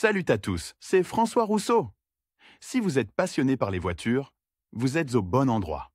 Salut à tous, c'est François Rousseau. Si vous êtes passionné par les voitures, vous êtes au bon endroit.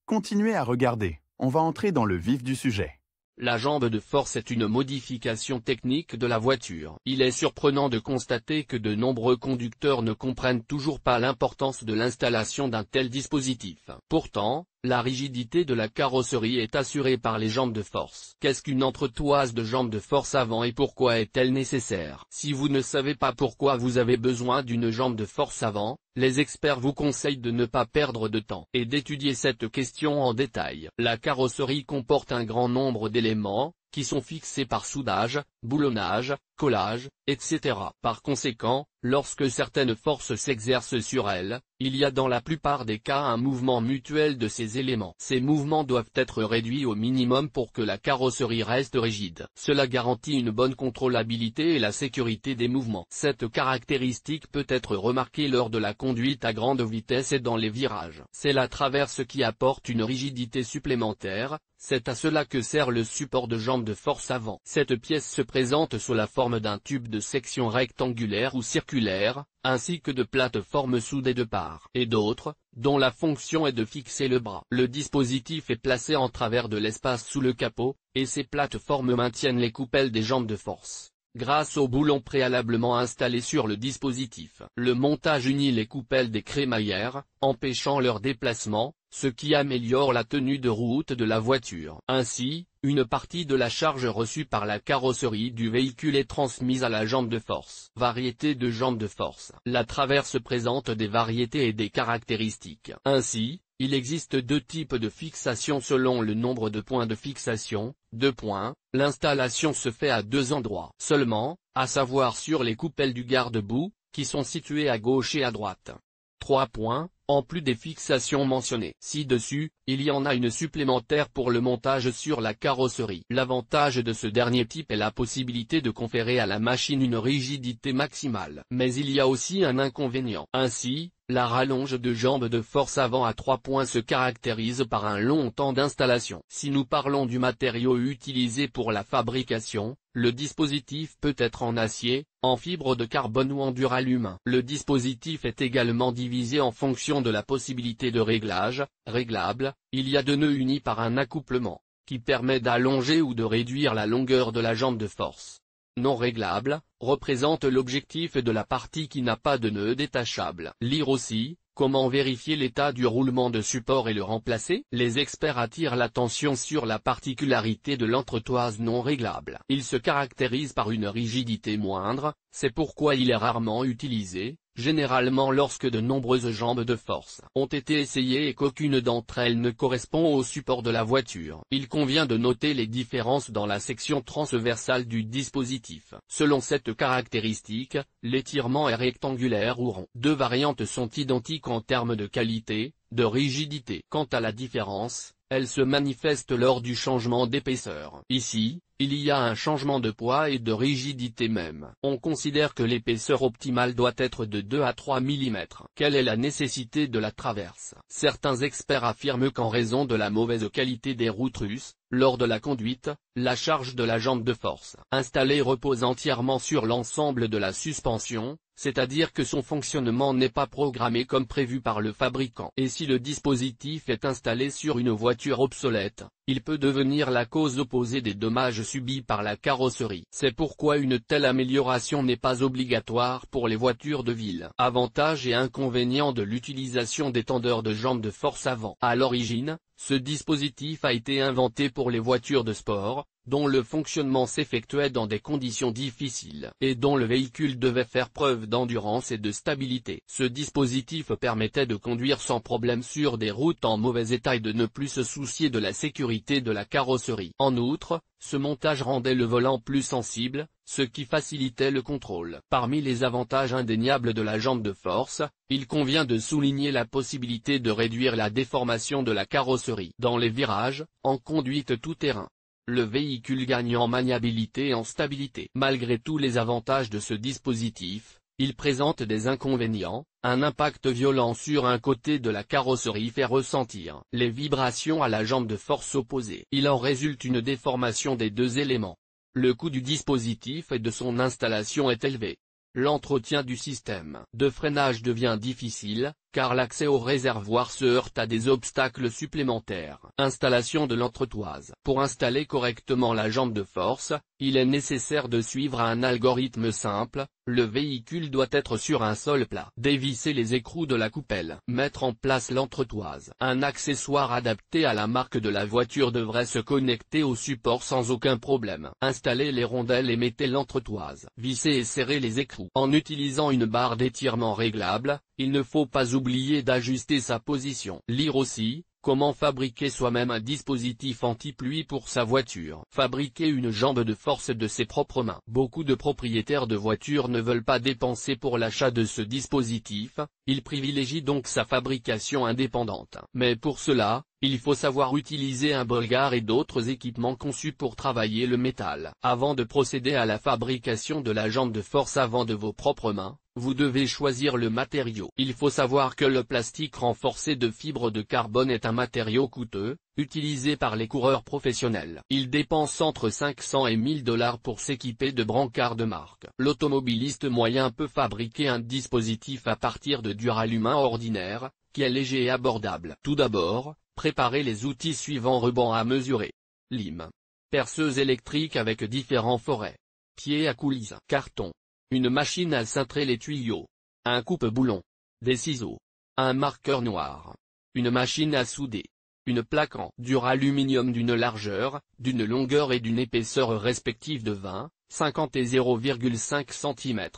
Continuez à regarder, on va entrer dans le vif du sujet. La jambe de force est une modification technique de la voiture. Il est surprenant de constater que de nombreux conducteurs ne comprennent toujours pas l'importance de l'installation d'un tel dispositif. Pourtant, la rigidité de la carrosserie est assurée par les jambes de force. Qu'est-ce qu'une entretoise de jambes de force avant et pourquoi est-elle nécessaire? Si vous ne savez pas pourquoi vous avez besoin d'une jambe de force avant, les experts vous conseillent de ne pas perdre de temps et d'étudier cette question en détail. La carrosserie comporte un grand nombre d'éléments, qui sont fixés par soudage, boulonnage, collage, etc. Par conséquent, lorsque certaines forces s'exercent sur elle, il y a dans la plupart des cas un mouvement mutuel de ces éléments. Ces mouvements doivent être réduits au minimum pour que la carrosserie reste rigide. Cela garantit une bonne contrôlabilité et la sécurité des mouvements. Cette caractéristique peut être remarquée lors de la conduite à grande vitesse et dans les virages. C'est la traverse qui apporte une rigidité supplémentaire. C'est à cela que sert le support de jambe de force avant. Cette pièce se présente sous la forme d'un tube de section rectangulaire ou circulaire, ainsi que de plateformes soudées de part et d'autre, dont la fonction est de fixer le bras. Le dispositif est placé en travers de l'espace sous le capot, et ces plateformes maintiennent les coupelles des jambes de force. Grâce aux boulons préalablement installés sur le dispositif, le montage unit les coupelles des crémaillères, empêchant leur déplacement, ce qui améliore la tenue de route de la voiture. Ainsi, une partie de la charge reçue par la carrosserie du véhicule est transmise à la jambe de force. Variété de jambes de force. La traverse présente des variétés et des caractéristiques. Ainsi, il existe deux types de fixation selon le nombre de points de fixation. 2 points, l'installation se fait à 2 endroits seulement, à savoir sur les coupelles du garde-boue, qui sont situées à gauche et à droite. 3 points, en plus des fixations mentionnées ci-dessus, il y en a une supplémentaire pour le montage sur la carrosserie. L'avantage de ce dernier type est la possibilité de conférer à la machine une rigidité maximale. Mais il y a aussi un inconvénient. Ainsi, la rallonge de jambe de force avant à 3 points se caractérise par un long temps d'installation. Si nous parlons du matériau utilisé pour la fabrication, le dispositif peut être en acier, en fibre de carbone ou en duralumin. Le dispositif est également divisé en fonction de la possibilité de réglage. Réglable, il y a 2 nœuds unis par un accouplement, qui permet d'allonger ou de réduire la longueur de la jambe de force. Non réglable, représente l'objectif de la partie qui n'a pas de nœud détachable. Lire aussi, comment vérifier l'état du roulement de support et le remplacer? Les experts attirent l'attention sur la particularité de l'entretoise non réglable. Il se caractérise par une rigidité moindre, c'est pourquoi il est rarement utilisé, généralement lorsque de nombreuses jambes de force ont été essayées et qu'aucune d'entre elles ne correspond au support de la voiture. Il convient de noter les différences dans la section transversale du dispositif. Selon cette caractéristique, l'étirement est rectangulaire ou rond. 2 variantes sont identiques en termes de qualité, de rigidité. Quant à la différence, elle se manifeste lors du changement d'épaisseur. Ici, il y a un changement de poids et de rigidité même. On considère que l'épaisseur optimale doit être de 2 à 3 mm. Quelle est la nécessité de la traverse? Certains experts affirment qu'en raison de la mauvaise qualité des routes russes, lors de la conduite, la charge de la jambe de force installée repose entièrement sur l'ensemble de la suspension, c'est-à-dire que son fonctionnement n'est pas programmé comme prévu par le fabricant. Et si le dispositif est installé sur une voiture obsolète, il peut devenir la cause opposée des dommages subis par la carrosserie. C'est pourquoi une telle amélioration n'est pas obligatoire pour les voitures de ville. Avantages et inconvénients de l'utilisation des tendeurs de jambes de force avant. À l'origine, ce dispositif a été inventé pour les voitures de sport, dont le fonctionnement s'effectuait dans des conditions difficiles et dont le véhicule devait faire preuve d'endurance et de stabilité. Ce dispositif permettait de conduire sans problème sur des routes en mauvais état et de ne plus se soucier de la sécurité de la carrosserie. En outre, ce montage rendait le volant plus sensible, ce qui facilitait le contrôle. Parmi les avantages indéniables de la jambe de force, il convient de souligner la possibilité de réduire la déformation de la carrosserie. Dans les virages, en conduite tout-terrain, le véhicule gagne en maniabilité et en stabilité. Malgré tous les avantages de ce dispositif, il présente des inconvénients. Un impact violent sur un côté de la carrosserie fait ressentir les vibrations à la jambe de force opposée. Il en résulte une déformation des 2 éléments. Le coût du dispositif et de son installation est élevé. L'entretien du système de freinage devient difficile, car l'accès au réservoir se heurte à des obstacles supplémentaires. Installation de l'entretoise. Pour installer correctement la jambe de force, il est nécessaire de suivre un algorithme simple. Le véhicule doit être sur un sol plat. Dévisser les écrous de la coupelle. Mettre en place l'entretoise. Un accessoire adapté à la marque de la voiture devrait se connecter au support sans aucun problème. Installez les rondelles et mettez l'entretoise. Vissez et serrez les écrous. En utilisant une barre d'étirement réglable, il ne faut pas oublier d'ajuster sa position. Lire aussi, comment fabriquer soi-même un dispositif anti-pluie pour sa voiture. Fabriquer une jambe de force de ses propres mains. Beaucoup de propriétaires de voitures ne veulent pas dépenser pour l'achat de ce dispositif, ils privilégient donc sa fabrication indépendante. Mais pour cela, il faut savoir utiliser un bolgar et d'autres équipements conçus pour travailler le métal. Avant de procéder à la fabrication de la jambe de force avant de vos propres mains, vous devez choisir le matériau. Il faut savoir que le plastique renforcé de fibre de carbone est un matériau coûteux, utilisé par les coureurs professionnels. Ils dépensent entre 500 et 1000 $ pour s'équiper de brancards de marque. L'automobiliste moyen peut fabriquer un dispositif à partir de duralumin ordinaire, qui est léger et abordable. Tout d'abord, préparez les outils suivants: ruban à mesurer, lime, perceuse électrique avec différents forêts, pieds à coulisses, carton, une machine à cintrer les tuyaux, un coupe-boulon, des ciseaux, un marqueur noir, une machine à souder, une plaque en duraluminium d'une largeur, d'une longueur et d'une épaisseur respective de 20, 50 et 0,5 cm.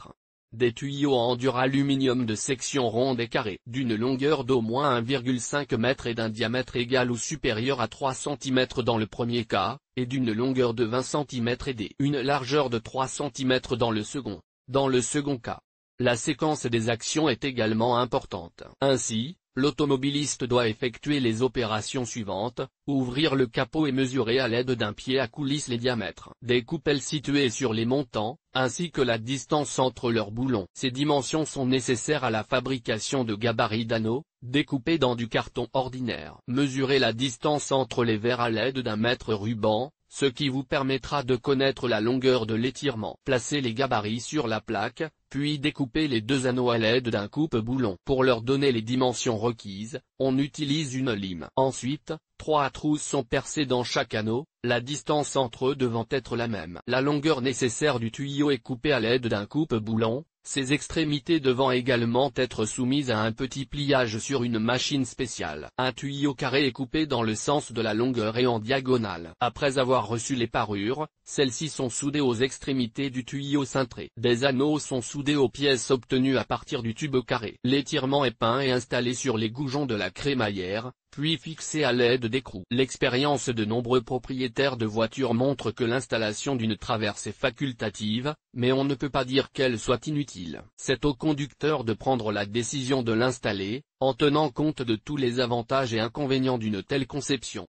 Des tuyaux en duraluminium de section ronde et carrée, d'une longueur d'au moins 1,5 m et d'un diamètre égal ou supérieur à 3 cm dans le premier cas, et d'une longueur de 20 cm et une largeur de 3 cm dans le second. Dans le second cas, la séquence des actions est également importante. Ainsi, l'automobiliste doit effectuer les opérations suivantes: ouvrir le capot et mesurer à l'aide d'un pied à coulisse les diamètres des coupelles situées sur les montants, ainsi que la distance entre leurs boulons. Ces dimensions sont nécessaires à la fabrication de gabarits d'anneaux, découpés dans du carton ordinaire. Mesurez la distance entre les verres à l'aide d'un mètre ruban, ce qui vous permettra de connaître la longueur de l'étirement. Placez les gabarits sur la plaque, puis découpez les deux anneaux à l'aide d'un coupe-boulon. Pour leur donner les dimensions requises, on utilise une lime. Ensuite, 3 trous sont percés dans chaque anneau, la distance entre eux devant être la même. La longueur nécessaire du tuyau est coupée à l'aide d'un coupe-boulon, ses extrémités devant également être soumises à un petit pliage sur une machine spéciale. Un tuyau carré est coupé dans le sens de la longueur et en diagonale. Après avoir reçu les parures, celles-ci sont soudées aux extrémités du tuyau cintré. Des anneaux sont soudés aux pièces obtenues à partir du tube carré. L'étirement est peint et installé sur les goujons de la crémaillère, puis fixé à l'aide d'écrous. L'expérience de nombreux propriétaires de voitures montre que l'installation d'une traverse est facultative, mais on ne peut pas dire qu'elle soit inutile. C'est au conducteur de prendre la décision de l'installer, en tenant compte de tous les avantages et inconvénients d'une telle conception.